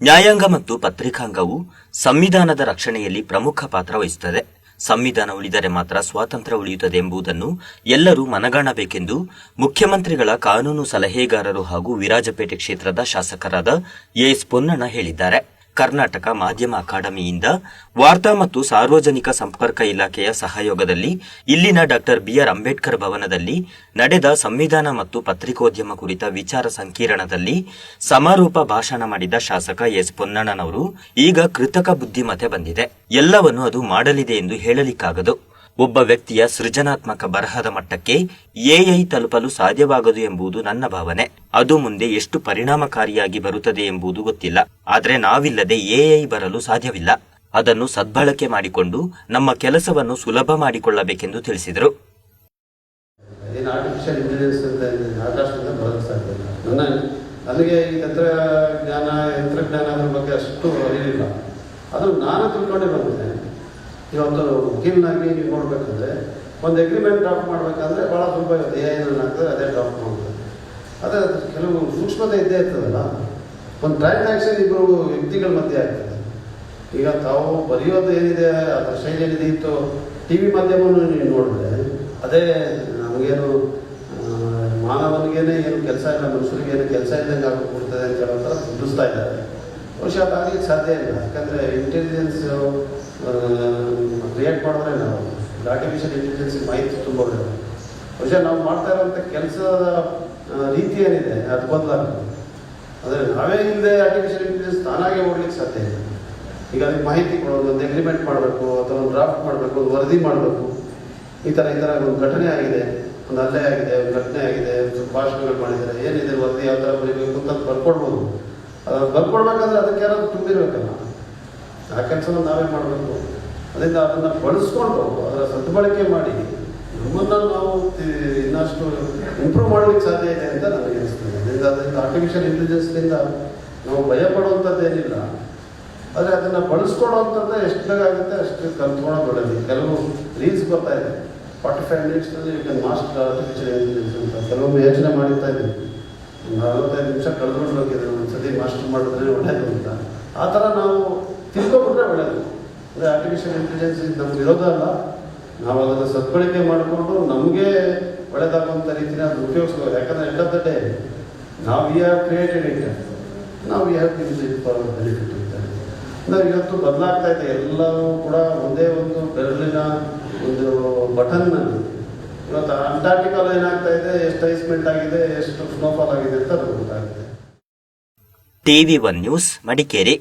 ನ್ಯಾಯಾಂಗ ಮತ್ತು ಪತ್ರಿಕಾಂಗವು ಸಂವಿಧಾನದ ರಕ್ಷಣೆಯಲ್ಲಿ ಪ್ರಮುಖ ಪಾತ್ರ ವಹಿಸುತ್ತದೆ. ಸಂವಿಧಾನ ಉಳಿದರೆ ಮಾತ್ರ ಸ್ವಾತಂತ್ರ್ಯ ಉಳಿಯುತ್ತದೆ ಎಂಬುದನ್ನು ಎಲ್ಲರೂ ಮನಗಾಣಬೇಕೆಂದು ಮುಖ್ಯಮಂತ್ರಿಗಳ ಕಾನೂನು ಸಲಹೆಗಾರರು ಹಾಗೂ ವಿರಾಜಪೇಟೆ ಕ್ಷೇತ್ರದ ಶಾಸಕರಾದ ಎಸ್ ಪೊನ್ನಣ್ಣ ಹೇಳಿದ್ದಾರೆ. ಕರ್ನಾಟಕ ಮಾಧ್ಯಮ ಅಕಾಡೆಮಿಯಿಂದ ವಾರ್ತಾ ಮತ್ತು ಸಾರ್ವಜನಿಕ ಸಂಪರ್ಕ ಇಲಾಖೆಯ ಸಹಯೋಗದಲ್ಲಿ ಇಲ್ಲಿನ ಡಾಕ್ಟರ್ ಬಿಆರ್ ಅಂಬೇಡ್ಕರ್ ಭವನದಲ್ಲಿ ನಡೆದ ಸಂವಿಧಾನ ಮತ್ತು ಪತ್ರಿಕೋದ್ಯಮ ಕುರಿತ ವಿಚಾರ ಸಂಕಿರಣದಲ್ಲಿ ಸಮಾರೋಪ ಭಾಷಣ ಮಾಡಿದ ಶಾಸಕ ಎಸ್ ಪೊನ್ನಣ್ಣನವರು, ಈಗ ಕೃತಕ ಬುದ್ಧಿಮತ್ತೆ ಬಂದಿದೆ, ಎಲ್ಲವನ್ನು ಅದು ಮಾಡಲಿದೆ ಎಂದು ಹೇಳಲಿಕ್ಕಾಗದು. ಒಬ್ಬ ವ್ಯಕ್ತಿಯ ಸೃಜನಾತ್ಮಕ ಬರಹದ ಮಟ್ಟಕ್ಕೆ ಎಐ ತಲುಪಲು ಸಾಧ್ಯವಾಗದು ಎಂಬುದು ನನ್ನ ಭಾವನೆ. ಅದು ಮುಂದೆ ಎಷ್ಟು ಪರಿಣಾಮಕಾರಿಯಾಗಿ ಬರುತ್ತದೆ ಎಂಬುದು ಗೊತ್ತಿಲ್ಲ. ಆದರೆ ನಾವಿಲ್ಲದೆ ಎಐ ಬರಲು ಸಾಧ್ಯವಿಲ್ಲ. ಅದನ್ನು ಸದ್ಬಳಕೆ ಮಾಡಿಕೊಂಡು ನಮ್ಮ ಕೆಲಸವನ್ನು ಸುಲಭ ಮಾಡಿಕೊಳ್ಳಬೇಕೆಂದು ತಿಳಿಸಿದರು. ನನಗೆ ಈ ತಂತ್ರಜ್ಞಾನ ಬಗ್ಗೆ ಅಷ್ಟು ಅರಿವಿಲ್ಲ. ಅದು ನಾನು ತಿಳ್ಕೊಂಡೇ ಬಂದಿದ್ದೆ. ಇವತ್ತು ವಕೀಲನಾಗಿ ನೀವು ನೋಡ್ಬೇಕಂದ್ರೆ ಒಂದು ಅಗ್ರಿಮೆಂಟ್ ಡ್ರಾಫ್ಟ್ ಮಾಡಬೇಕಂದ್ರೆ ಭಾಳ ಸುಲಭ ಇರುತ್ತೆ. ಏನಾಗ್ತದೆ ಅದೇ ಡ್ರಾಫ್ಟ್ ಮಾಡ್ತದೆ. ಅದೇ ಕೆಲವು ಸೂಕ್ಷ್ಮತೆ ಇದ್ದೇ ಇರ್ತದಲ್ಲ. ಒಂದು ಟ್ರಾನ್ಸಾಕ್ಷನ್ ಇಬ್ಬರು ವ್ಯಕ್ತಿಗಳ ಮಧ್ಯೆ ಆಗ್ತದೆ. ಈಗ ತಾವು ಬರೆಯೋದು ಏನಿದೆ, ಅದರ ಶೈಲಿ ಏನಿದೆ ಇತ್ತು ಟಿ ವಿ ಮಾಧ್ಯಮವನ್ನು ನೀವು ನೋಡಿದ್ರೆ ಅದೇ ನಮಗೇನು ಮಾನವನಿಗೇನೆ ಏನು ಕೆಲಸ ಇಲ್ಲ, ಮನುಷ್ಯರಿಗೇನು ಕೆಲಸ ಇದ್ದಂಗೆ ಆಗಿಬಿಡ್ತದೆ ಅಂತ ಹೇಳೋ ಥರ ಬಿಡಿಸ್ತಾ ಇದ್ದಾರೆ. ಬಹುಶಃ ಅದಾಗಲಿಕ್ಕೆ ಸಾಧ್ಯ ಇಲ್ಲ. ಯಾಕಂದರೆ ಇಂಟೆಲಿಜೆನ್ಸ್ ಕ್ರಿಯೇಟ್ ಮಾಡಿದ್ರೆ ನಾವು ಆರ್ಟಿಫಿಷಿಯಲ್ ಇಂಟೆಲಿಜೆನ್ಸ್ ಮಾಹಿತಿ ತುಂಬ ಒಳ್ಳೆಯದು. ಬಹುಶಃ ನಾವು ಮಾಡ್ತಾ ಇರೋಂಥ ಕೆಲಸದ ರೀತಿ ಏನಿದೆ ಅದು ಬದಲಾಗ್ತದೆ. ಆದರೆ ನಾವೇ ಇಲ್ಲದೆ ಆರ್ಟಿಫಿಷಿಯಲ್ ಇಂಟೆಲಿಜೆನ್ಸ್ ತಾನಾಗೆ ಓಡ್ಲಿಕ್ಕೆ ಸಾಧ್ಯ ಇಲ್ಲ. ಈಗ ಅದಕ್ಕೆ ಮಾಹಿತಿ ಕೊಡೋದು, ಒಂದು ಅಗ್ರಿಮೆಂಟ್ ಮಾಡಬೇಕು ಅಥವಾ ಒಂದು ಡ್ರಾಫ್ಟ್ ಮಾಡಬೇಕು, ಒಂದು ವರದಿ ಮಾಡಬೇಕು. ಈ ಥರ ಒಂದು ಘಟನೆ ಆಗಿದೆ, ಒಂದು ಹಲ್ಲೆ ಆಗಿದೆ, ಒಂದು ಘಟನೆ ಆಗಿದೆ, ಭಾಷಣಗಳು ಮಾಡಿದ್ದಾರೆ, ಏನಿದೆ ವರದಿ ಯಾವ ಥರ ಬರೀಬೇಕು ಅಂತ ಬರ್ಕೊಡ್ಬೋದು. ಅದನ್ನು ಬರ್ಕೊಡ್ಬೇಕಂದ್ರೆ ಅದಕ್ಕೆ ಯಾರಾದ್ರೂ ತುಂಬಿರ್ಬೇಕಲ್ಲ. ಆ ಕೆಲಸವನ್ನು ನಾವೇ ಮಾಡಬೇಕು. ಅದರಿಂದ ಅದನ್ನು ಬಳಸ್ಕೊಂಡು ಅದರ ಸದ್ಬಳಕೆ ಮಾಡಿ ನಮ್ಮನ್ನು ನಾವು ಇನ್ನಷ್ಟು ಇಂಪ್ರೂವ್ ಮಾಡಲಿಕ್ಕೆ ಸಾಧ್ಯ ಇದೆ ಅಂತ ನನಗೆ ಅನಿಸ್ತದೆ. ಅದರಿಂದ ಆರ್ಟಿಫಿಷಿಯಲ್ ಇಂಟೆಲಿಜೆನ್ಸ್ನಿಂದ ನಾವು ಭಯ ಪಡುವಂಥದ್ದೇನಿಲ್ಲ. ಆದರೆ ಅದನ್ನು ಬಳಸ್ಕೊಡುವಂಥದ್ದು ಎಷ್ಟು ಬೇಗ ಆಗುತ್ತೆ ಅಷ್ಟು ಕಲ್ತ್ಕೊಳ್ಳೋದು ಒಳ್ಳೆಯದು. ಕೆಲವು ರೀಲ್ಸ್ ಬರ್ತಾ ಇದೆ, 45 ಮಿನಿಟ್ಸ್ನಲ್ಲಿ you can master artificial intelligence ಅಂತ. ಕೆಲವೊಮ್ಮೆ ಯೋಚನೆ ಮಾಡ್ತಾ ಇದ್ದೀವಿ, 45 ನಿಮಿಷ ಕಳೆದುಕೊಂಡು ಹೋಗಿದ್ರೆ ಒಂದ್ಸತಿ ಮಾಸ್ಟರ್ ಮಾಡಿದ್ರೆ ಒಳ್ಳೆಯದು ಅಂತ. ಆ ಥರ ನಾವು ತಿಳ್ಕೊಬಿಟ್ರೆ ಒಳ್ಳೆಯದು. ಅಂದರೆ ಆರ್ಟಿಫಿಷಿಯಲ್ ಇಂಟೆಲಿಜೆನ್ಸ್ ನಮ್ಗೆ ವಿರೋಧ ಅಲ್ಲ. ನಾವು ಅದನ್ನು ಸದ್ಬಳಕೆ ಮಾಡಿಕೊಂಡು ನಮಗೆ ಒಳ್ಳೆಯದಾಗುವಂಥ ರೀತಿನ ಅದನ್ನು ಉಪಯೋಗಿಸ್ಬೋದು. ಯಾಕಂದರೆ ಎಂಡ್ ಆಫ್ ದ ಡೇ ನಾವು ವಿ ಹ್ಯಾವ್ ಕ್ರಿಯೇಟೆಡ್ ಇಟ್, ನಾವು we have use it for benefit ಇರ್ತಾರೆ. ಅಂದರೆ ಇವತ್ತು ಬದಲಾಗ್ತಾ ಇದೆ. ಎಲ್ಲವೂ ಕೂಡ ಒಂದೇ ಒಂದು ಬೆರಳಿನ ಒಂದು ಬಟನ್ನಲ್ಲಿ. ಇವತ್ತು ಅಂಟಾರ್ಟಿಕಲ್ ಏನಾಗ್ತಾ ಇದೆ, ಎಷ್ಟು ಐಸ್ಮೆಂಟ್ ಆಗಿದೆ, ಎಷ್ಟು ಸ್ನೋಫಾಲ್ ಆಗಿದೆ ಅಂತ ಅದು ಗೊತ್ತಾಗಿದೆ. TV1 news, Madikeri.